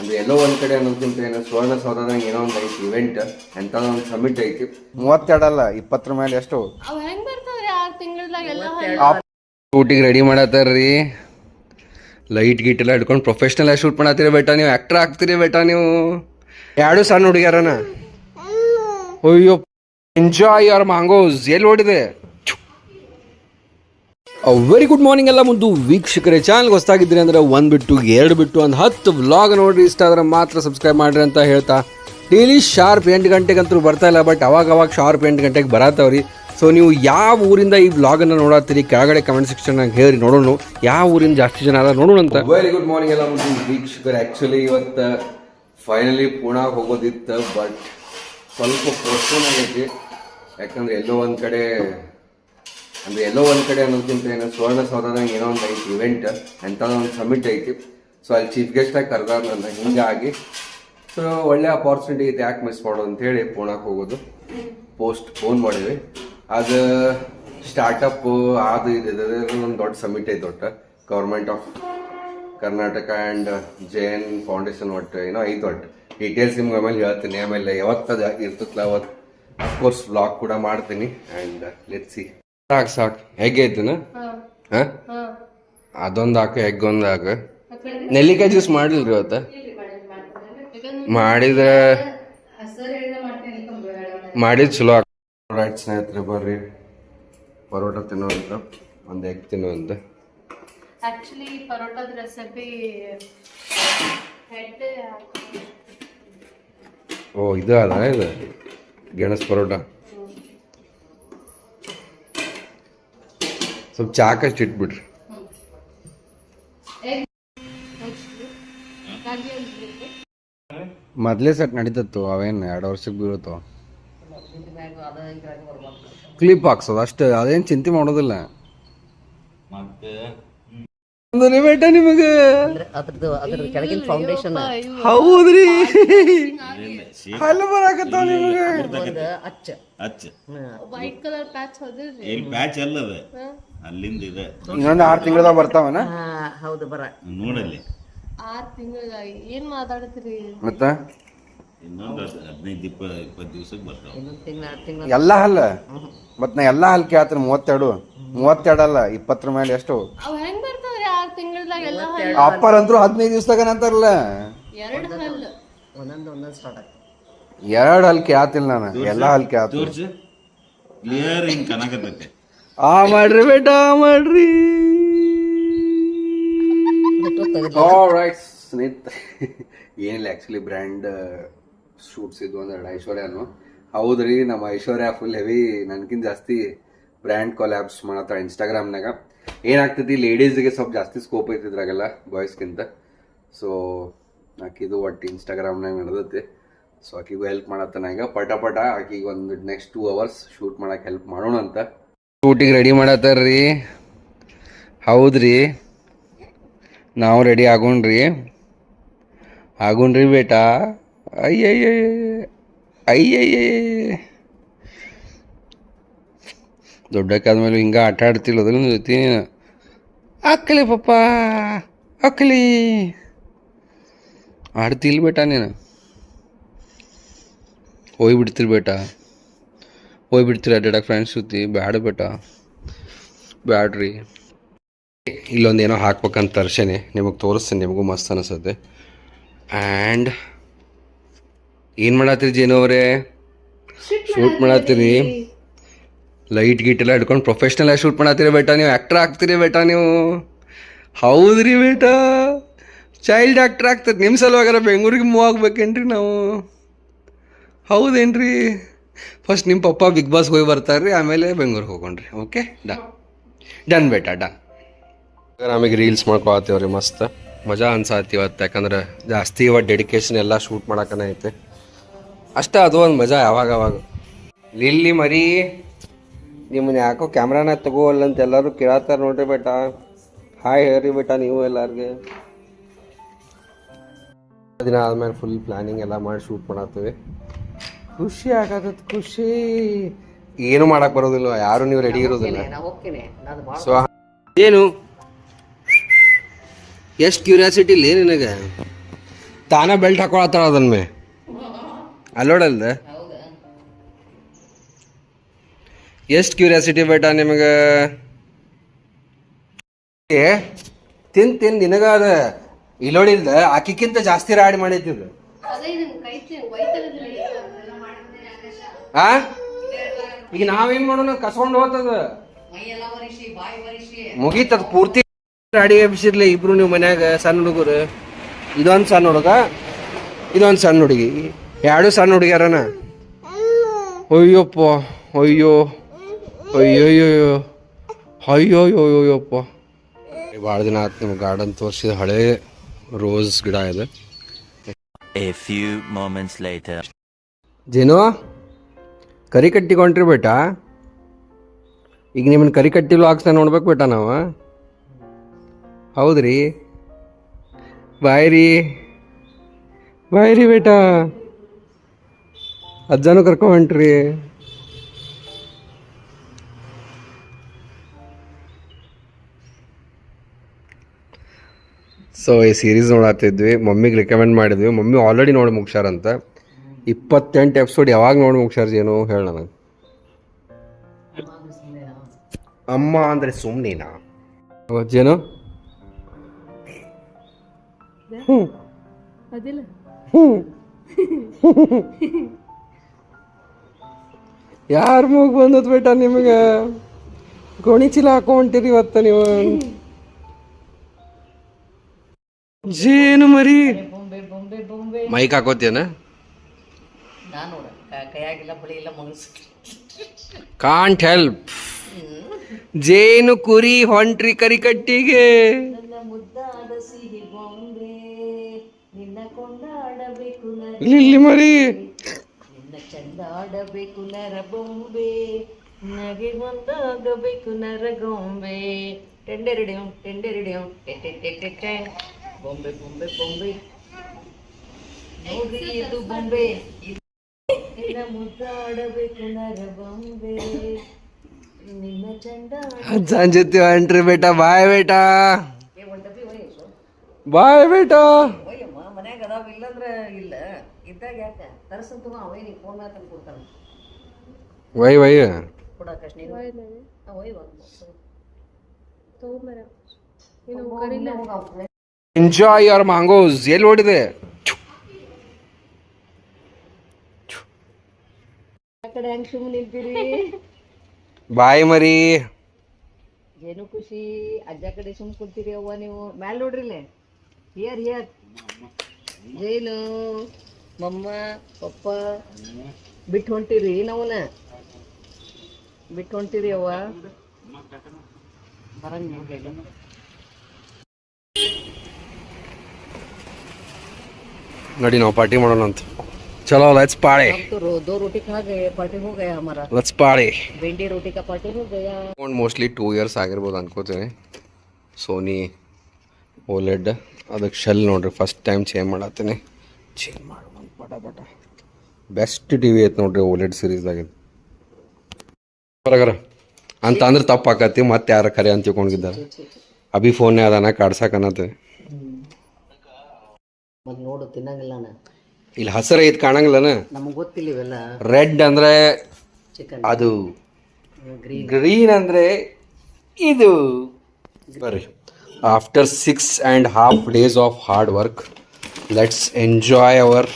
ಅಂದ್ರೆ ಎಲ್ಲೋ ಒಂದ್ ಕಡೆ ಅನ್ನೋದಕ್ಕಿಂತ ಏನೋ ಸುವರ್ಣಸೌಧದಾಗ ಏನೋ ಒಂದು ಐತಿ ಇವೆಂಟ್ ಎಂತ ಒಂದು ಸಮಿಟ್ ಐತಿ 32 ಅಲ್ಲ 20 ಮೇಲೆ ಎಷ್ಟು ಅವ್ ಹೆಂಗ್ ಬರ್ತಾವ್ರಿ 6 ತಿಂಗಳದಾಗ ಶೂಟಿಗೆ ರೆಡಿ ಮಾಡತ್ತಾರ್ರಿ. ಲೈಟ್ ಗೀಟ್ ಎಲ್ಲ ಹಿಡ್ಕೊಂಡು ಪ್ರೊಫೆಷ್ನಲ್ ಆಗಿ ಶೂಟ್ ಮಾಡತ್ತೀರಿ ಬೇಟಾ, ನೀವು ಆಕ್ಟರ್ ಆಗ್ತೀರಿ ಬೇಟಾ ನೀವು. ಎರಡು ಸಣ್ಣ ಹುಡುಗಿಯಾರನ. ಅಯ್ಯೋ ಎಂಜಾಯ್ ಯುವರ್ ಮ್ಯಾಂಗೋಸ್. ಎಲ್ಲಿ ಓಡಿದೆ? ವೆರಿ ಗುಡ್ ಮಾರ್ನಿಂಗ್ ಎಲ್ಲ ಮುಂದೆ ವೀಕ್ಷಕರೇ. ಚಾನಲ್ಗೆ ಹೊಸ್ತಾಗಿದ್ರಿ ಅಂದ್ರೆ 1 ಬಿಟ್ಟು 2 ಬಿಟ್ಟು ಒಂದು 10 ವ್ಲಾಗ್ ನೋಡ್ರಿ. ಇಷ್ಟ ಆದ್ರೆ ಮಾತ್ರ ಸಬ್ಸ್ಕ್ರೈಬ್ ಮಾಡ್ರಿ ಅಂತ ಹೇಳ್ತಾ, ಡೈಲಿ ಶಾರ್ಪ್ 8 ಗಂಟೆಗಂತೂ ಬರ್ತಾ ಇಲ್ಲ, ಬಟ್ ಅವಾಗ ಶಾರ್ಪ್ 8 ಗಂಟೆಗೆ ಬರತ್ತವ್ರಿ. ಸೊ ನೀವು ಯಾವ ಊರಿಂದ ಈ ವ್ಲಾಗನ್ನು ನೋಡತ್ತೀರಿ ಕೆಳಗಡೆ ಕಮೆಂಟ್ ಸೆಕ್ಷನ್ನಾಗ ಹೇಳಿ ನೋಡೋಣ ಯಾವ ಊರಿಂದ ಜಾಸ್ತಿ ಜನ ಅಲ್ಲ ನೋಡೋಣ ಅಂತ. ವೆರಿ ಗುಡ್ ಮಾರ್ನಿಂಗ್ ಎಲ್ಲ ಮುಂದೆ ವೀಕ್ಷಕರೇ. ಆ್ಯಕ್ಚುಲಿ ಇವತ್ತು ಫೈನಲಿ ಪುಣೆ ಹೋಗೋದಿತ್ತು, ಬಟ್ ಸ್ವಲ್ಪ ಪೋಸ್ಟ್ಪೋನ್ ಆಗೈತಿ. ಯಾಕಂದ್ರೆ ಎಲ್ಲೋ ಒಂದು ಕಡೆ ಅನ್ನೋದಕ್ಕಿಂತ ಏನೋ ಸುವರ್ಣಸೌಧದಾಗ ಏನೋ ಒಂದು ಐತಿ ಇವೆಂಟ್ ಎಂಥದ್ದು ಒಂದು ಸಮಿಟ್ ಐತಿ. ಸೊ ಅಲ್ಲಿ ಚೀಫ್ ಗೆಸ್ಟಾಗಿ ಕರೆದಾರ ನನ್ನ. ಹಿಂಗಾಗಿ ಸೊ ಒಳ್ಳೆ ಅಪಾರ್ಚುನಿಟಿ ಐತಿ, ಯಾಕೆ ಮಿಸ್ ಮಾಡೋದು ಅಂತೇಳಿ ಪುಣೆಗೆ ಹೋಗೋದು ಫೋನ್ ಮಾಡಿವಿ. ಅದು ಸ್ಟಾರ್ಟಪ್ ಅದು ಇದು ಒಂದು ದೊಡ್ಡ ಸಮಿಟ್ ಐತೆ. ಒಟ್ಟು government of Karnataka and Jain foundation ಒಟ್ಟು ಏನೋ ಐತೆ. ಒಟ್ಟು ಡೀಟೇಲ್ಸ್ ನಿಮ್ಗೆ ಆಮೇಲೆ ಹೇಳ್ತೀನಿ. ಆಮೇಲೆ ಯಾವತ್ತದು ಇರ್ತಲ್ಲ ಅವತ್ತು ಅಫ್ಕೋರ್ಸ್ ವ್ಲಾಗ್ ಕೂಡ ಮಾಡ್ತೀನಿ. And let's see. ಸಾಕು ಹೆಗ್ ಐತಿನ ಹಾಂ, ಅದೊಂದು ಹಾಕು, ಹೆಗ್ ಒಂದು ಹಾಕು. ನೆಲ್ಲಿಕಾಯಿ ಜ್ಯೂಸ್ ಮಾಡಿಲ್ರಿ ಇವತ್ತು? ಮಾಡಿದ್ ಚಲೋ. ರೈಟ್ ಸ್ನೇಹಿತರೆ, ಬರ್ರಿ ಪರೋಟ ತಿನ್ನೋಂತ, ಒಂದು ಎಗ್ ತಿನ್ನೋಂತ. ಆಕ್ಚುಲಿ ಪರೋಟದ ರೆಸಿಪಿ ಓ ಇದು ಅದ, ಇದು ಗೆಣಸ್ ಪರೋಟ. ಸ್ವಲ್ಪ ಚಾಕಷ್ಟು ಇಟ್ಬಿಡ್ರಿ. ಮೊದಲೇ ಸೆಟ್ ನಡೀತತ್ತು, ಅವೇನು 2 ವರ್ಷಕ್ಕೆ ಬೀಳುತ್ತವ. ಕ್ಲಿಪ್ ಹಾಕ್ಸೋದು ಅಷ್ಟೇ, ಅದೇನು ಚಿಂತೆ ಮಾಡೋದಿಲ್ಲ. ಬೇಟ ನಿಮಗೆ ಹೌದ್ರಿ ಹಲ್ಲ ಬರಾಕತ್ತಾವ ನಿಮಗೆ. ವೈಟ್ ಕಲರ್ ಪ್ಯಾಚ್ ಹೋದ್ರಿ. ಪ್ಯಾಚ್ ಅಲ್ಲದ ಅಲ್ಲಿಂದ ಇದೆ. ಇನ್ನೊಂದು 6 ತಿಂಗಳದಾಗ ಬರ್ತಾವನ. ಹೌದು ಬರ ನೋಡಲ್ಲಿ 6 ತಿಂಗಳದಾಗ ಏನ್ ಮಾತಾಡ್ತೀರಿ? ಮತ್ತ ಇನ್ನೊಂದು 15-20 ದಿವಸಕ್ಕೆ ಬರ್ತಾವ ಎಲ್ಲ ಹಲ್ಲ. ಮತ್ ನಾ ಎಲ್ಲ ಹಲ್ ಕೇಳ್ತೀನಿ. 32 ಅಲ್ಲ 20 ಮೇಲೆ ಎಷ್ಟು ಅವ್ ಹೆಂಗ್ ಬರ್ತಾವ್ರಿ 6 ತಿಂಗಳದಾಗ ಎಲ್ಲ ಅಪ್ಪರ್ ಅಂತೂ 15 ದಿವಸದಾಗ ಅಂತಾರಲ್ಲ. 2 ಹಲ್ಲು ಒಂದೊಂದು ಸ್ಟಾರ್ಟ್ ಆಗ್ತದೆ. 2 ಹಲ್ ಕೇಳ್ತಿಲ್ಲ ನಾನು, ಎಲ್ಲ ಹಲ್ ಕೇಳ್ತೀನಿ. ತೋರ್ಸು ಕ್ಲಿಯರ್ ಹಿಂಗ್ ಕನಕತ್ತೈತೆ. ಮಾಡ್ರಿ ಬೇಟ ಮಾಡ್ರಿ. ಸ್ನೇಹಿತರೆ ಏನಿಲ್ಲ, ಆ್ಯಕ್ಚುಲಿ ಬ್ರ್ಯಾಂಡ್ ಶೂಟ್ಸ್ ಇದ್ವು ಅಂದ್ರೆ ಐಶ್ವರ್ಯನು. ಹೌದ್ರಿ, ನಮ್ಮ ಐಶ್ವರ್ಯ ಫುಲ್ ಹೆವಿ ನನ್ಕಿಂತ ಜಾಸ್ತಿ ಬ್ರ್ಯಾಂಡ್ ಕೊಲ್ಯಾಬ್ಸ್ ಮಾಡತ್ತಾಳ ಇನ್ಸ್ಟಾಗ್ರಾಮ್ನಾಗ. ಏನಾಗ್ತೈತಿ, ಲೇಡೀಸ್ಗೆ ಸ್ವಲ್ಪ ಜಾಸ್ತಿ ಸ್ಕೋಪ್ ಐತಿದ್ರಾಗೆಲ್ಲ ಬಾಯ್ಸ್ಗಿಂತ. ಸೊ ಆಕಿದು ಒಟ್ಟು ಇನ್ಸ್ಟಾಗ್ರಾಮ್ನಾಗ ನಡೆದೈತಿ. So ಆಕಿಗೂ help ಮಾಡತ್ತಾನ. ಈಗ ಪಟ ಆಕಿಗೆ ಒಂದು ನೆಕ್ಸ್ಟ್ 2 hours ಶೂಟ್ ಮಾಡಕ್ಕೆ ಹೆಲ್ಪ್ ಮಾಡೋಣ ಅಂತ. ಶೂಟಿಗೆ ರೆಡಿ ಮಾಡತ್ತಾರ್ರಿ. ಹೌದ್ರಿ, ನಾವು ರೆಡಿ ಆಗೋಣ್ರಿ ಬೇಟಾ. ಅಯ್ಯಯ್ಯ ದೊಡ್ಡಕ್ಕಾದ್ಮೇಲೆ ಹಿಂಗೆ ಆಟ ಆಡ್ತಿಲ್ಲ ಅದ್ರ ಜೊತೆ. ಅಕ್ಕಲಿ ಪಪ್ಪ ಅಕ್ಕಲಿ ಆಡ್ತಿಲ್ ಬೇಟ ನೀನು. ಹೋಗ್ಬಿಡ್ತೀರಿ ಅಡ್ಡಾಡಕ್ಕೆ ಫ್ರೆಂಡ್ಸ್ ಜೊತೆ. ಬ್ಯಾಡ ಬೇಟ, ಬ್ಯಾಡ್ರಿ. ಇಲ್ಲೊಂದೇನೋ ಹಾಕ್ಬೇಕಂತ ತರ್ಸೇನೆ, ನಿಮಗೆ ತೋರಿಸ್ತೀನಿ, ನಿಮಗೂ ಮಸ್ತ್ ಅನಿಸುತ್ತೆ. ಆ್ಯಂಡ್ ಏನು ಮಾಡತ್ತೀರಿ ಜೇನು ಅವರೇ? ಶೂಟ್ ಮಾಡತ್ತೀರಿ. ಲೈಟ್ ಗೀಟ್ ಎಲ್ಲ ಹಿಡ್ಕೊಂಡು ಪ್ರೊಫೆಷ್ನಲ್ ಆಗಿ ಶೂಟ್ ಮಾಡತ್ತೀರಿ ಬೇಟಾ, ನೀವು ಆ್ಯಕ್ಟರ್ ಆಗ್ತೀರಿ ಬೇಟಾ ನೀವು. ಹೌದ್ರಿ ಬೇಟಾ, ಚೈಲ್ಡ್ ಆ್ಯಕ್ಟರ್ ಆಗ್ತದೆ. ನಿಮ್ಮ ಸಲುವಾಗಾರ ಬೆಂಗಳೂರಿಗೆ ಮೂವ್ ಆಗ್ಬೇಕೇನ್ರಿ ನಾವು? ಹೌದೇನ್ರಿ? ಫಸ್ಟ್ ನಿಮ್ಮ ಪಪ್ಪ ಬಿಗ್ ಬಾಸ್ ಹೋಗಿ ಬರ್ತಾರ್ರಿ, ಆಮೇಲೆ ಬೆಂಗಳೂರಿಗೆ ಹೋಗೋಣ್ರಿ. ಓಕೆ ಡನ್ ಬೇಟಾ, ಡನ್. ನಮಗೆ ರೀಲ್ಸ್ ಮಾಡ್ಕೊಳತ್ತೀವ್ರಿ, ಮಸ್ತ್ ಮಜಾ ಅನ್ಸಾತಿ ಇವತ್ತು. ಯಾಕಂದ್ರೆ ಜಾಸ್ತಿ ಇವತ್ತು ಡೆಡಿಕೇಶನ್ ಎಲ್ಲ ಶೂಟ್ ಮಾಡಕ್ಕನ ಐತೆ ಅಷ್ಟೇ. ಅದು ಒಂದು ಮಜಾ ಯಾವಾಗ. ಲಿಲ್ಲಿ ಮರಿ ನಿಮ್ಮನ್ನ ಯಾಕೋ ಕ್ಯಾಮ್ರಾನ ತಗೋವಲ್ಲ ಅಂತ ಎಲ್ಲರೂ ಕೇಳತ್ತಾರ ನೋಡ್ರಿ ಬೇಟಾ. ಹಾಯ್ ಹೇಳ್ರಿ ಬೇಟಾ ನೀವು ಎಲ್ಲರಿಗೆ. ದಿನ ಆದ್ಮೇಲೆ ಫುಲ್ ಪ್ಲಾನಿಂಗ್ ಎಲ್ಲ ಮಾಡಿ ಶೂಟ್ ಮಾಡತ್ತೀವಿ. ಖುಷಿ ಆಗತ್ತೆ, ಖುಷಿ. ಏನು ಮಾಡಕ್ ಬರೋದಿಲ್ಲ, ಯಾರು ನೀವು ರೆಡಿ ಇರೋದಿಲ್ಲ. ಸೊ ಏನು ಎಷ್ಟು ಕ್ಯೂರಿಯಾಸಿಟಿ ಇಲ್ಲ ನಿನಗೆ? ತಾನ ಬೆಲ್ಟ್ ಹಾಕೊಳತ್ತಾಳ ಅದನ್ನ ಮೇ ಅಲ್ಲೋಡಲ್ದ ಎಷ್ಟು ಕ್ಯೂರಿಯಾಸಿಟಿ ಬೇಟ ನಿಮಗೆ ತಿನ್ ನಿನಗ ಅದ ಇಲ್ಲೋಡಿಲ್ದ ಆಕಿಕ್ಕಿಂತ ಜಾಸ್ತಿ ರಾಡಿ ಮಾಡೈತಿದ್ ಆ ಈಗ ನಾವೇನ್ ಮಾಡೋಣ ಕಸ್ಕೊಂಡು ಹೋಗ್ತದ ಮುಗೀತದ ಪೂರ್ತಿ ರಾಡಿ ಎಬ್ಸಿರ್ಲಿ ಇಬ್ರು ನೀವು ಮನ್ಯಾಗ ಸಣ್ಣ ಹುಡುಗರು ಇದೊಂದು ಸಣ್ಣ ಹುಡುಗ ಇದೊಂದು ಸಣ್ಣ ಹುಡುಗಿ ಎರಡು ಸಣ್ಣ ಹುಡುಗ್ಯಾರನ ಅಯ್ಯಪ್ಪ ಅಯ್ಯೋ ಅಯ್ಯೋಯ್ಯೋ ಅಯ್ಯೋಯ್ಯೋಯ್ಯಪ್ಪ ಭಾಳ ದಿನ ಆಯ್ತು ನಿಮ್ಗೆ ಗಾರ್ಡನ್ ತೋರಿಸಿದ ಹಳೆ ರೋಸ್ ಗಿಡ ಇದೆ. A few moments later. ಜೇನು ಕರಿ ಕಟ್ಟಿಕೊಂಡ್ರಿ ಬೇಟಾ ಈಗ ನಿಮ್ಮನ್ನ ಕರಿ ಕಟ್ಟಿಲು ಹಾಕ್ಸ್ತಾ ನೋಡ್ಬೇಕು ಬೇಟ ನಾವು ಹೌದ್ರಿ ಬಾಯ್ರಿ ಬಾಯ್ರಿ ಬೇಟಾ ಅಜ್ಜನೂ ಕರ್ಕೊಂಡ್ರಿ ಸೊ ಈ ಸೀರೀಸ್ ನೋಡತ್ತಿದ್ವಿ ಮಮ್ಮಿಗೆ ರಿಕಮೆಂಡ್ ಮಾಡಿದ್ವಿ ಮಮ್ಮಿ ಆಲ್ರೆಡಿ ನೋಡಿ ಮುಗ್ಸ್ಯಾರಂತ 28 ಎಪಿಸೋಡ್ ಯಾವಾಗ ನೋಡಿ ಮುಗ್ಸ್ಯಾರ ಜೇನು ಹೇಳ ನನಗೆ ಅಮ್ಮ ಅಂದರೆ ಸುಮ್ಮನೆನಾ ಜೇನು ಯಾರ ಮೂಗ್ ಬಂದದ್ ಬೇಟ ನಿಮಗೆ ಗೋಣಿ ಚೀಲ ಹಾಕೊಂಟಿರಿ ಇವತ್ತ ನೀವು ಜೇನು ಮರಿ ಮೈಕ್ ಹಾಕೋತೇನ ನಾನು ಕೈಯಾಗಿಲ್ಲ ಬಳಿ ಇಲ್ಲ ಮನಸ್ಸು ಕಾಂಟ್ ಹೆಲ್ಪ್ ಜೇನು ಕುರಿ ಹೊಂಟ್ರಿ ಕರಿ ಕಟ್ಟಿಗೆ ನನ್ನ ಮುದ್ದಾದ ಸಿಹಿ ಬೊಂಬೆ ನಿನ್ನ ಕೊಂಡಾಡಬೇಕು ಇಲ್ಲಿ ಮರಿ ನಿನ್ನ ಚಂದಾಡಬೇಕು ನರ ಬೊಂಬೆ ನಗೆ ಒಂದಾಗಬೇಕು ನರಗೊಂಬೆ ಟೆಂಡೆರಿಡಿಯಂ ಟೆ ಬೊಂಬೆ ಬೊಂಬೆ ಬೊಂಬೆ ನೋಡ್ರಿ ಇದು ಬೊಂಬೆ ನಿನ್ನ ಮುದ್ದಾಡಬೇಕು ನರ ಬೊಂಬೆ ನಿನ್ನ ಚಂದ ಅಜ್ಜನ್ ಜೊತೆ ಹೊಂಟ್ರಿ ಬೇಟ ಬಾಯ್ ಬೇಟ ಬಾಯ್ ಬೇಟ ಒಯ್ಯಮ್ಮ ಮನ್ಯಾಗ ಅದಾವ ಇಲ್ಲಂದ್ರ ಇಲ್ಲ ಇದ್ದಾಗ ಯಾಕ ತರಸಂತ ಅವೇ ನೀ ಫೋನ್ ಮಾತಂತ ಕೊಡ್ತಾನ ವೈ ವೈ ಕೊಡಾಕಷ್ಟ ನೀನು ಒಯ್ ಎಂಜಾಯ್ ಯುವರ್ ಮ್ಯಾಂಗೋಸ್ ಎಲ್ಲಿ ಓಡಿದೆ ಆ ಕಡೆ ಹೆಂಗ್ ಸುಮ್ಮನೆ ನಿಂತೀರಿ ಬಾಯ್ ಮರಿ ಏನು ಖುಷಿ ಅಜ್ಜ ಕಡೆ ಸುಮ್ ಕುಂತೀರಿ ಅವ್ವ ನೀವು ಮ್ಯಾಲ್ ನೋಡ್ರಿಲೆ ಹಿಯರ್ ಜೇನು ಮಮ್ಮ ಪಪ್ಪ ಬಿಟ್ಟು ಹೊಂಟಿರಿ ನಾವನ ಬಿಟ್ಟು ಹೊಂಟಿರಿ ಅವ್ವ ಬರಂಗ ನೋಡ್ಲಿಲ್ಲ ನಡಿ ನಾವು ಪಾರ್ಟಿ ಮಾಡೋಣ ಅಂತ ಚಲೋ ಲೆಟ್ಸ್ ಪಾರ್ಟಿ तो दो रोटी खा गए पार्टी हो गया हमारा ಲೆಟ್ಸ್ ಪಾರ್ಟಿ भिंडी रोटी का पार्टी हो गया ಮೋಸ್ಟ್ಲಿ 2 ಇಯರ್ಸ್ ಆಗಿರ್ಬೋದು ಅನ್ಕೋತೀನಿ ಸೋನಿ ಓಲೆಡ್ ಅದಕ್ಕೆ ಶೆಲ್ ನೋಡ್ರಿ ಫಸ್ಟ್ ಟೈಮ್ ಚೇಂಜ್ ಮಾಡತ್ತೀನಿ ಚೇಂಜ್ ಮಾಡೋಣ ಪಟ ಪಟ ಬೆಸ್ಟ್ ಟಿ ವಿ ಐತೆ ನೋಡ್ರಿ ಓಲೆಡ್ ಸೀರೀಸ್ದಾಗ ಬರಗರ ಅಂತ ಅಂದ್ರೆ ತಪ್ಪು ಆಕತಿ ಮತ್ತೆ ಯಾರ ಕರೆ ಅಂತ ತಿಳ್ಕೊಂಡಿದ್ದಾರೆ ಅಭಿ ಫೋನ್ನೇ ಅದಾನ ಕಾಡ್ಸಕನ್ನತ್ತೆ ಮತ್ ನೋಡು ತಿನ್ನಂಗಿಲ್ಲ ನಾ ಇಲ್ಲಿ ಹಸಿರು ಐತೆ ಕಾಣಂಗಿಲ್ಲನ ನಮಗೆ ಗೊತ್ತಿಲ್ಲ ಇವೆಲ್ಲ ರೆಡ್ ಅಂದ್ರೆ ಚಿಕನ್ ಅದು ಗ್ರೀನ್ ಗ್ರೀನ್ ಅಂದ್ರೆ ಇದು ಬರ್ರಿ after 6.5 days of hard work let's enjoy our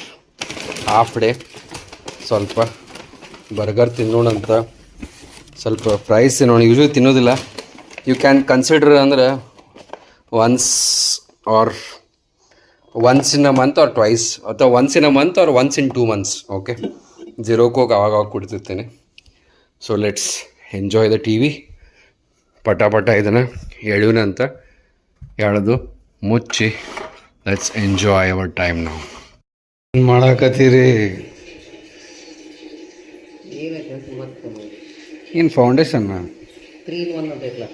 half day ಸ್ವಲ್ಪ ಬರ್ಗರ್ ತಿನ್ನೋಣ ಅಂತ ಸ್ವಲ್ಪ ಪ್ರೈಸ್ ತಿನ್ನೋಣ ಯೂಶ್ವಲಿ ತಿನ್ನೋದಿಲ್ಲ ಯು ಕ್ಯಾನ್ ಕನ್ಸಿಡರ್ ಅಂದ್ರೆ once in a month or twice ಅಥವಾ once in a month or once in 2 months okay ಜೀರೋಕ್ಕೆ ಹೋಗಿ ಅವಾಗ ಕುಡ್ತಿರ್ತೇನೆ so let's enjoy the TV ಪಟ ಪಟ ಇದನ್ನು ಎಳೆಯೋಣ ಅಂತ ಎಳೆದು ಮುಚ್ಚಿ ಲೆಟ್ಸ್ ಎಂಜಾಯ್ ಅವರ್ ಟೈಮ್ ನಾವು ಏನು ಮಾಡಾಕತ್ತೀರಿ ಏನೈತೆ ಮತ್ತೆ ಏನು ಫೌಂಡೇಶನ್ 3-in-1 ಅಂತೈತಲ್ಲ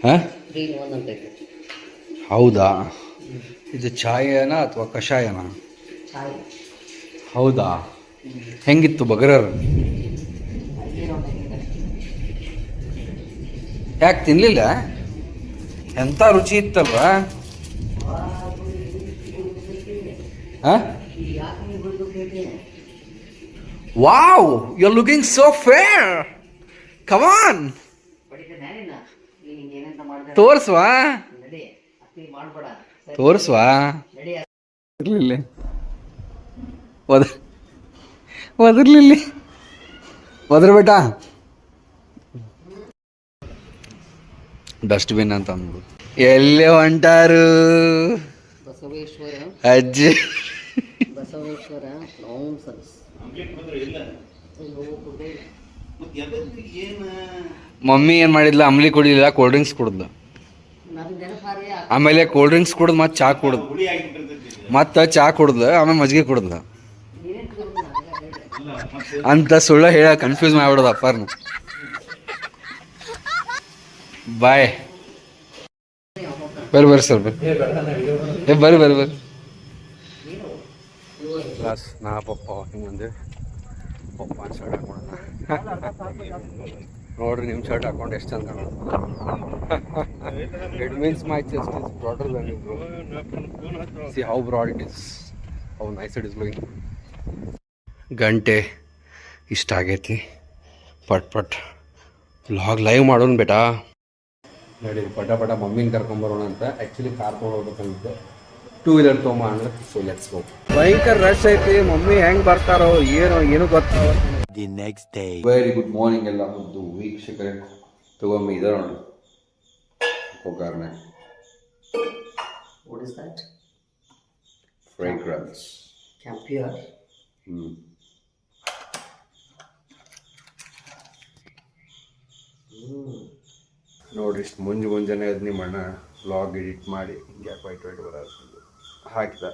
ಹಾಂ 3-in-1 ಅಂತೈತೆ ಹೌದಾ ಇದು ಚಾಯನ ಅಥವಾ ಕಷಾಯನ ಚಾಯ್ ಹೌದಾ ಹೆಂಗಿತ್ತು ಬಗರರ್ ಯಾಕೆ ತಿನ್ನಲಿಲ್ಲ ಎಂಥ ರುಚಿ ಇತ್ತಲ್ವಾ wow you are looking so fair come on ತೋರ್ಸ್ವಾ ತೋರ್ಸ್ವಾ ಇರ್ಲಿಲ್ಲ ಒದರ್ಲಿಲ್ಲ ಒದ್ರ ಬೇಟ ಡಸ್ಟ್ಬಿನ್ ಅಂತ ಅಂದ್ಬಿಡು ಎಲ್ಲೇ ಹೊಂಟಾರು ಬಸವೇಶ್ವರ ಅಜ್ಜಿ ಬಸವೇಶ್ವರ ಓಂ ಸನ್ಸ್ ಮಮ್ಮಿ ಏನ್ ಮಾಡಿದ್ಲ ಅಂಬ್ಲಿ ಕುಡಿಲಿಲ್ಲ ಕೋಲ್ಡ್ ಡ್ರಿಂಕ್ಸ್ ಕುಡಿದ್ಲು ನನ್ ನೆನಪಾರಿ ಆಮೇಲೆ ಕೋಲ್ಡ್ ಡ್ರಿಂಕ್ಸ್ ಕುಡಿದ್ ಮತ್ತೆ ಚಾ ಕುಡ್ದು ಮತ್ತೆ ಚಾ ಕುಡ್ದು ಆಮೇಲೆ ಮಜ್ಜಿಗೆ ಕುಡ್ದು ಅಂತ ಸುಳ್ಳು ಹೇಳ ಕನ್ಫ್ಯೂಸ್ ಮಾಡ್ಬಿಡೋದು ಅಪ್ಪಾರ್ನ ಬಾಯ್ ಬರ್ರಿ ಸರ್ ಬರ್ರಿ ಕ್ಲಾಸ್ ನಾ ಪಪ್ಪ ವಾಕಿಂಗ್ ಬಂದೆ ಪಪ್ಪ ಶರ್ಟ್ ಹಾಕೋಣ ನೋಡ್ರಿ ನಿಮ್ಮ ಶರ್ಟ್ ಹಾಕೊಂಡು ಎಷ್ಟು ಚಂದ it means my chest is broader than you bro see how broad it is how nice it is looking ಗಂಟೆ ಇಷ್ಟ ಆಗೈತಿ ಪಟ್ ವ್ಲಾಗ್ ಲೈವ್ ಮಾಡೋಣ ಬೇಟಾ ನೋಡಿ ಪಟ ಮಮ್ಮಿನ ಕರ್ಕೊಂಬರೋಣ ಅಂತ ಆ್ಯಕ್ಚುಲಿ ಕಾರ್ ತೊಗೊಂಡೋಗ್ಬೇಕಂತೆ 2-ವೀಲರ್ ತೊಗೊಂಬ ಅಂದ್ರೆ ಸೊ ಲೆಟ್ಸ್ ಗೋ ಭಯಂಕರ ರಶ್ ಐತಿ ಮಮ್ಮಿ ಹೆಂಗೆ ಬರ್ತಾರೋ ಏನು ಗೊತ್ತು The next day. Very good morning ಎಲ್ಲ ಒಂದು ವೀಕ್ಷಕರೇ ತಗೊಂಬ ಇದೆ ನೋಡಿ ಹೋಗಾರ್ನೆ ವಾಟ್ ಇಸ್ ದಟ್ ಫ್ರೇಗ್ರೆನ್ಸ್ ಕ್ಯಾಂಪಿಯರ್ ನೋಡ್ರಿ ಇಷ್ಟು ಮುಂಜಾನೆ ಅದು ನಿಮ್ಮ ಅಣ್ಣ ವ್ಲಾಗ್ ಎಡಿಟ್ ಮಾಡಿ ಗ್ಯಾಪ್ ವೈಟ್ ಬರೋದು ಹಾಕಿದ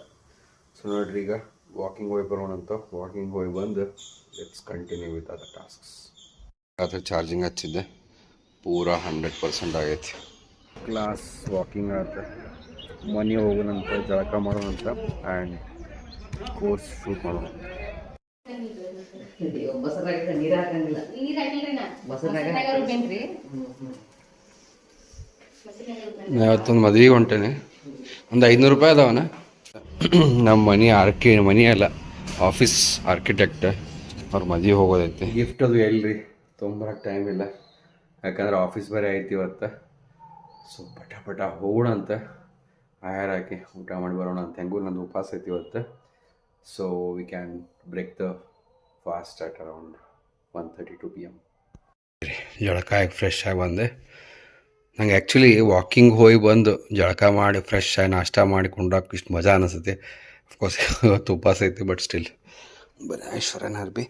ಸೊ ನೋಡ್ರಿ ಈಗ ವಾಕಿಂಗ್ ಹೋಗಿ ಬರೋಣ ಅಂತ ವಾಕಿಂಗ್ ಹೋಗಿ ಬಂದು let's continue with other tasks ಅದು ಚಾರ್ಜಿಂಗ್ ಹಚ್ಚಿದ್ದೆ ಪೂರಾ 100% ಆಗೈತಿ ಕ್ಲಾಸ್ ವಾಕಿಂಗ್ ಆತ ಮನೆ ಹೋಗೋಣಂತ ಜಳಕ ಮಾಡೋಣಂತ ಆ್ಯಂಡ್ ಕೋರ್ಸ್ ಶೂಟ್ ಮಾಡೋಣ ಬಸರಾಗಿದ್ದ ನೀರು ಹಾಕಂಗಿಲ್ಲ ಬಸರಾಗ ನಾ ಇವತ್ತೊಂದು ಮದುವೆಗೆ ಹೊಂಟೇನೆ ಒಂದು 500 ರೂಪಾಯಿ ಅದಾವನ ನಮ್ಮ ಮನೆ ಅಲ್ಲ ಆಫೀಸ್ ಆರ್ಕಿಟೆಕ್ಟ್ ಅವ್ರ ಮದುವೆ ಹೋಗೋದೈತಿ ಗಿಫ್ಟ್ ಅದು ಎಲ್ರಿ ತೊಗೊಂಬರಕ್ಕೆ ಟೈಮ್ ಇಲ್ಲ ಯಾಕಂದ್ರೆ ಆಫೀಸ್ ಬೇರೆ ಐತಿ ಇವತ್ತು ಸೊ ಪಟ ಹೋಗೋಣ ಅಂತ ಆಹಾರ ಹಾಕಿ ಊಟ ಮಾಡಿ ಬರೋಣ ಅಂತ ಹೆಂಗೂ ನಂದು ಉಪವಾಸ ಐತಿ ಇವತ್ತು so we can break the fast at around 1:32 PM ಜಳಕ ಆಗಿ ಫ್ರೆಶ್ ಆಗಿ ಬಂದೆ ನಂಗೆ ಆ್ಯಕ್ಚುಲಿ ವಾಕಿಂಗ್ ಹೋಗಿ ಬಂದು ಜಳಕ ಮಾಡಿ ಫ್ರೆಶ್ ಆಗಿ ನಾಷ್ಟ ಮಾಡಿ ಕೊಂಡೋಕೆ ಇಷ್ಟು ಮಜಾ ಅನಿಸುತ್ತೆ ಅಫ್ಕೋರ್ಸ್ ಇವತ್ತು ಉಪವಾಸ ಐತಿ ಬಟ್ ಸ್ಟಿಲ್ ಬರೀ ಐಶ್ವರ್ಯನ ಅರ್ಬಿ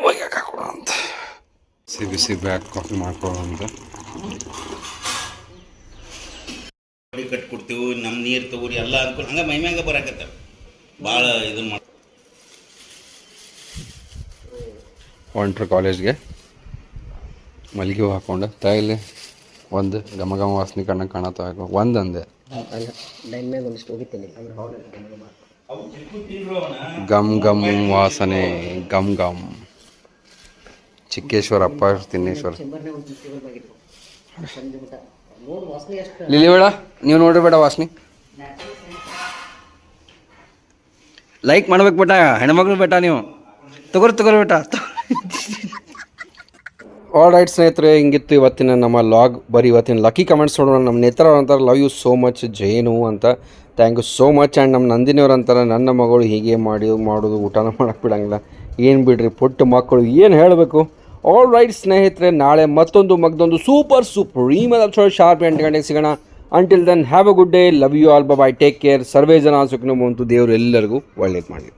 ಹೋಗಿ ಹಾಕೋಣ ಅಂತ ಬಿಸಿ ಬ್ಯಾಗ್ ಕಾಫಿ ಮಾಡ್ಕೊಳ್ಳೋಣ ಅಂತ ಕಟ್ಕೊಡ್ತೀವಿ ನಮ್ಮ ನೀರು ತಗೋರಿ ಎಲ್ಲ ಅನ್ಕೊಂಡು ಹಂಗೆ ಮೈಮ್ಯಾಂಗ ಬರಾಕತ್ತ ಭಾಳ ಇದನ್ನ ಮಾಡಿ ಹೊಂಟ್ರು ಕಾಲೇಜ್ಗೆ ಮಲ್ಲಿಗೆ ಹೂ ಹಾಕ್ಕೊಂಡು ತಾಯಿಲಿ ಒಂದು ಘಮ ವಾಸನೆ ಕಾಣತ್ತ ಒಂದು ಅಂದೆ ಡೈನ್ ಮ್ಯಾಗ ಒಂದಿಷ್ಟು ಹೋಗಿತ್ತೇನೆ ಗಮ್ ವಾಸನೆ ಗಮ್ ಚಿಕ್ಕೇಶ್ವರ ಅಪ್ಪ ತಿನ್ನೇಶ್ವರ ಚೆಂಬರ್ನಾಗ ಒಂದು ಟೇಬಲ್ ಮ್ಯಾಗಿತ್ತು ಸಂಜೆ ಊಟ ನೋಡಿ ವಾಸನೆ ಎಷ್ಟು ಲಿಲಿ ಬೇಡ ನೀವು ನೋಡ್ರಿ ಬೇಡ ವಾಸನೆ ಲೈಕ್ ಮಾಡ್ಬೇಕು ಬೇಟ ಹೆಣ್ಮಕ್ಳು ಬೇಟ ನೀವು ತಗೋರಿ ಬೇಟ ಆಲ್ ರೈಟ್ ಸ್ನೇಹಿತರೆ ಹಿಂಗಿತ್ತು ಇವತ್ತಿನ ನಮ್ಮ ಲಾಗ್ ಬರೀ ಇವತ್ತಿನ ಲಕ್ಕಿ ಕಮೆಂಟ್ಸ್ ನೋಡೋಣ ನಮ್ಮ ನೇತ್ರ ಅಂತಾರೆ love you so much Jainu ಅಂತ thank you so much and ನಮ್ಮ ನಂದಿನಿಯವ್ರು ಅಂತಾರೆ ನನ್ನ ಮಗಳು ಹೀಗೆ ಮಾಡೋದು ಊಟನ ಮಾಡೋಕ್ಕೆ ಬಿಡಂಗಿಲ್ಲ ಏನು ಬಿಡ್ರಿ ಪುಟ್ಟ ಮಕ್ಕಳು ಏನು ಹೇಳಬೇಕು ಆಲ್ ರೈಟ್ ಸ್ನೇಹಿತರೆ ನಾಳೆ ಮತ್ತೊಂದು ಸೂಪರ್ ಶಾರ್ಪ್ 8 ಗಂಟೆಗೆ ಸಿಗೋಣ until then have a good day love you all bye take care ಸರ್ವೇ ಜನ ಸುಖಿನೋ ದೇವರು ಎಲ್ಲರಿಗೂ ಒಳ್ಳೇದು ಮಾಡಿ